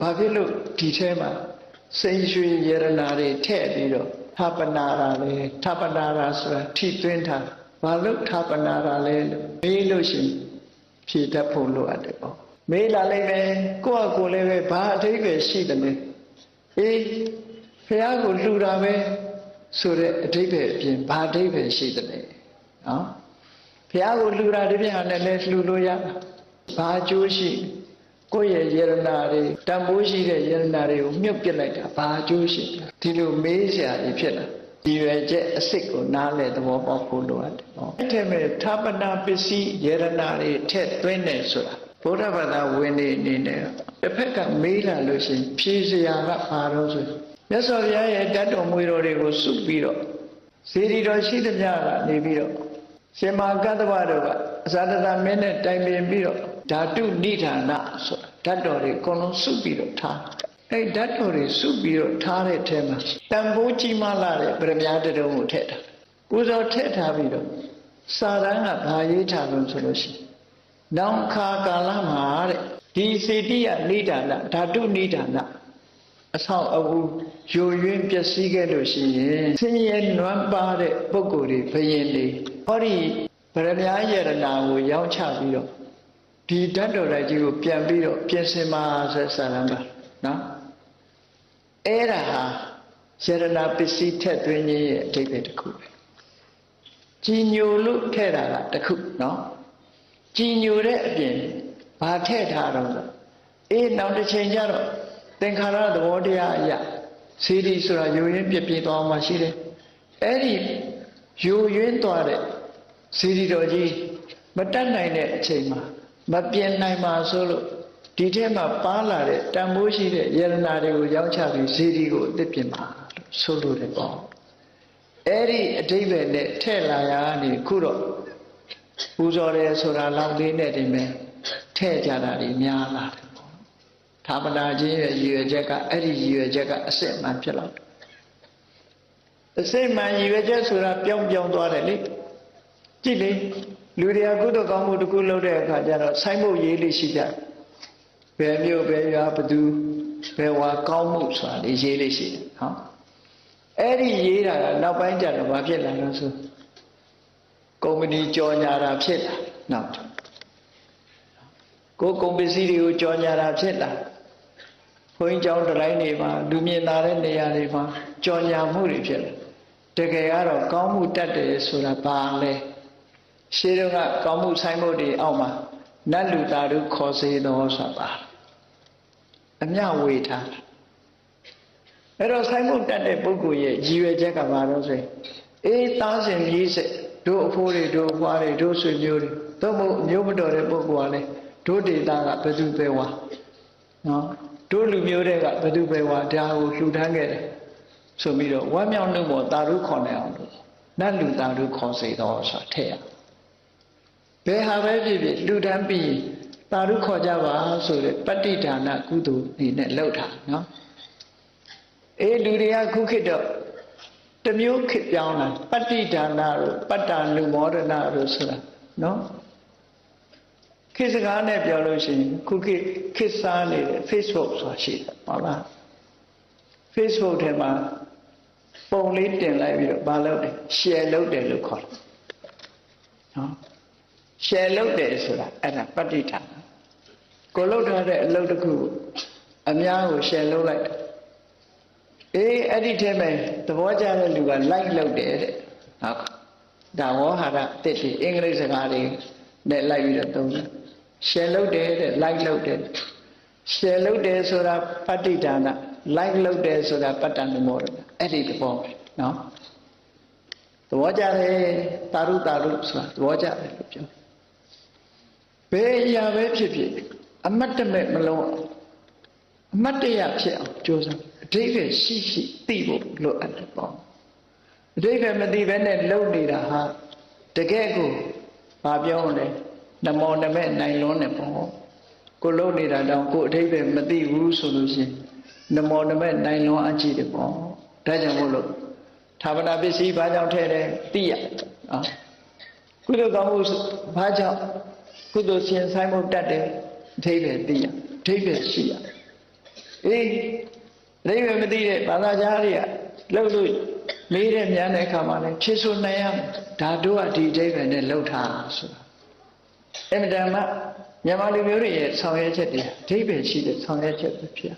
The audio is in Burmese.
ဘာဖြစ်လို့ဒီထဲမှာစိန်ရွှေရတနာတွေထည့်ပြီးတော့ထပနာရာလဲထပနာရာဆိုတာထိသွင်းထားဘာလို့ထပနာရာလဲလို့မေးလို့ရှိရင်ဖြေတတ်ဖို့လိုအပ်တယ်ပေါ့မေးလာလိုက်မယ်ကိုယ့်အကိုလည်းပဲဘာအထိပ္ပယ်ရှိတယ်လဲအေးဖះကိုလှူတာပဲဆိုတဲ့အထိပ္ပယ်အပြင်ဘာအထိပ္ပယ်ရှိတယ်လဲနော်ဖះကိုလှူတာဒီပြန်နဲ့လည်းလှူလို့ရဘာအကျိုးရှိကိုယ့်ရဲ့ယရနာတွေတန်ဖိုးရှိတဲ့ယရနာတွေကိုမြုပ်ပစ်လိုက်တာဘာအကျိုးရှိဒီလိုမေးစရာကြီးဖြစ်လာဒီရွယ်ချက်အစစ်ကိုနားလဲသဘောပေါက်ဖို့လိုအပ်တယ်ပေါ့အဲ့ထဲမှာဌာပနာပစ္စည်းယရနာတွေထက်သွင်းတယ်ဆိုတာဘုရားဘာသာဝင်နေအနေနဲ့တစ်ဖက်ကမေးလာလို့ရှိရင်ဖြေစရာကဘာလို့ဆိုမြတ်စွာဘုရားရဲ့တတ်တော်မွေတော်တွေကိုစုပြီးတော့စေတီတော်ရှိသမျှကနေပြီးတော့ရှင်မကတ္တဝတို့ကအဇာတတမင်းနဲ့တိုင်ပင်ပြီးတော့ဓာတုနိဌာနဆိုတာဓာတ်တော်တွေအကုန်လုံးစုပြီးတော့ထားအဲ့ဓာတ်တော်တွေစုပြီးတော့ထားတဲ့အထဲမှာတန်ဖိုးကြီးမားလာတဲ့ပရမညာတုံးကိုထည့်တာပူဇော်ထည့်ထားပြီးတော့စာတန်းကဘာရေးထားလို့ဆိုလို့ရှိရင်နောင်ခါကာလမှာတဲ့ဒီစေတိယနိဌာနဓာတုနိဌာနအဆောင်အဦးယိုယွင်းပျက်စီးခဲ့လို့ရှိရင်ဆင်းရဲနွမ်းပါတဲ့ပုဂ္ဂိုလ်တွေဘယင်တွေဟောဒီဗရမ ्या ယရနာကိုရောင်းချပြီးတော့ဒီဓာတ်တော်တိုက်ကြီးကိုပြန်ပြီးတော့ပြင်ဆင်ပါဆက်ဆံလာပါနော်အဲ့ဒါဟာယရနာပစ္စည်းထက်သွင်းခြင်းရဲ့အဓိပ္ပာယ်တစ်ခုပဲကြီးညိုလို့ထည့်တာကတစ်ခုနော်ကြီးညိုတဲ့အပြင်ဘာထည့်ထားတော့အေးနောက်တစ်ချိန်ကျတော့သင်္ခါရသဘောတရားအရာစေတီဆိုတာယိုရင်းပြပြသွားမှရှိတယ်အဲ့ဒီယိုရင်းသွားတဲ့စေတီတော်ကြီးမတတ်နိုင်တဲ့အချိန်မှာမပြင်နိုင်ပါဆိုလို့ဒီထဲမှာပါလာတဲ့တန်ဖိုးရှိတဲ့ယရနာတွေကိုရောင်းချပြီးစေတီကိုအသစ်ပြင်ပါဆိုလို့တယ်ပေါ့အဲ့ဒီအဓိပ္ပာယ်နဲ့ထည့်လာရနေခုတော့ပူဇော်တယ်ဆိုတာလောက်လေးနဲ့ဒီမဲ့ထည့်ကြတာတွေများလာတယ်ပေါ့ဌာပနာခြင်းရဲ့ရည်ရွယ်ချက်ကအဲ့ဒီရည်ရွယ်ချက်ကအစစ်မှန်ဖြစ်လာတယ်အစစ်မှန်ရည်ရွယ်ချက်ဆိုတာပြောင်းသွားတယ်လေကြည့်လေလူတွေကကုသိုလ်ကောင်းမှုတစ်ခုလုပ်တဲ့အခါကျတော့ဆိုင်းဖို့ရေးလေးရှိကြဘယ်မျိုးဘယ်ရွာဘသူဘယ်ဝါကောင်းမှုဆိုတာလေးရေးလေးရှိတယ်ဟောအဲ့ဒီရေးတာကနောက်ပိုင်းကျတော့ဘာဖြစ်လာလို့ဆိုကုမ္ပဏီကြော်ညာတာဖြစ်လာနောက်ကိုကုန်ပစ္စည်းတွေကိုကြော်ညာတာဖြစ်လာဘုန်းကြီးကျောင်းတိုင်းတွေမှာလူမြင်လာတဲ့နေရာတွေမှာကြော်ညာမှုတွေဖြစ်လာတကယ်ကတော့ကောင်းမှုတတ်တယ်ဆိုတာဘာလဲရှင်းတော့ကကောင်းမှုဆိုင်မှုတွေအောက်မှာနတ်လူသားတို့ခေါ်စေတော်ဆိုတာအမြဝေထားအဲ့တော့ဆိုင်မှုတတ်တဲ့ပုဂ္ဂိုလ်ရဲ့ရည်ရွယ်ချက်ကဘာလို့ဆိုရင်အေးသားစဉ်မြည်စက်တို့အဖိုးတွေတို့အဖွားတွေတို့ဆွေမျိုးတွေသို့မဟုတ်မျိုးမတော်တဲ့ပုဂ္ဂိုလ်ကလည်းတို့ဒေတာကဘယ်သူပဲဝါနော်တို့လူမျိုးတွေကဘယ်သူပဲဝါဒါကိုလှူဒန်းခဲ့တယ်ဆိုပြီးတော့ဝမ်းမြောက်နှုတ်ပေါ်တာတို့ခေါ်နေအောင်လို့နတ်လူသားတို့ခေါ်စေတော်ဆိုတာထည့်ရဘယ်ဟာပဲဖြစ်ဖြစ်လှူဒန်းပြီးတာတို့ခေါ်ကြပါဆိုတဲ့ပဋိဒါနကုသိုလ်အနေနဲ့လှုပ်တာနော်အေးလူတွေကခုခေတ်တော့တမျိုးခေတ်ပြောင်းလာပဋိဒါနတို့ပတ္တနုမောဒနာတို့ဆိုတာနော်ခေတ်စကားနဲ့ပြောလို့ရှိရင်ခုခေတ်စားနေတဲ့ Facebook ဆိုတာရှိတယ်ဟုတ်လား Facebook ထဲမှာပုံလေးတင်လိုက်ပြီးတော့မလုပ်တယ် share လုပ်တယ်လို့ခေါ်တယ်နော် share လုပ်တယ်ဆိုတာအဲ့ဒါပဋိဒါနကိုလုပ်ထားတဲ့အလုပ်တစ်ခုအများကို share လုပ်လိုက်တယ်အေးအဲ့ဒီထဲမှာသဘောကျတဲ့လူက like လုပ်တယ်တဲ့ဟုတ်ဒါဝေါဟာရတစ်ဒီအင်္ဂလိပ်စကားတွေနဲ့လိုက်ပြီးတော့သုံးတယ် share လုပ်တယ်တဲ့ like လုပ်တယ် share လုပ်တယ်ဆိုတာပဋိဒါန like လုပ်တယ်ဆိုတာပတ္တနုမောဒနာအဲ့ဒီသဘောပဲနော်သဘောကျတယ်တာရုဆိုတာသဘောကျတယ်လို့ပြောဘယ်အရာပဲဖြစ်ဖြစ်အမတ်တမဲ့မလုံးအမတ်တရဖြစ်အောင်ကြိုးစားအဓိပ္ပာယ်ရှိသိဖို့လိုအပ်တယ်ပေါ့အဓိပ္ပာယ်မသိဘဲနဲ့လုံနေတာဟာတကယ်ကိုဘာပြောလဲနမောနမဲ့နိုင်လွန်းနေပေါ့ကိုလုံနေတာတောင်ကိုအဓိပ္ပာယ်မသိဘူးဆိုလို့ရှိရင်နမောနမဲ့နိုင်လွန်းအကြည့်တယ်ပေါ့ဒါကြောင့်မို့လို့ဌာပနာပစ္စည်းဘာကြောင့်ထဲတယ်သိရနော်ကုသိုလ်ကောင်းမှုဘာကြောင့်ကုသိုလ်ရှင်ဆိုင်မှုတတ်တယ်အဓိပ္ပာယ်သိရအဓိပ္ပာယ်ရှိရ အေးအိဗယ်မသိတဲ့ဘာသာကြားတွေကလှုပ်လို့မေးတဲ့မြန်တဲ့အခါမှာလည်းဖြေဆိုနိုင်ရဓာတုကဒီအိဗယ်နဲ့လှုပ်ထားဆိုတာအမှန်တမ်းမြန်မာလူမျိုးတွေရဲ့ဆောင်ရွက်ချက်တွေအိဗယ်ရှိတဲ့ဆောင်ရွက်ချက်ပဲဖြစ်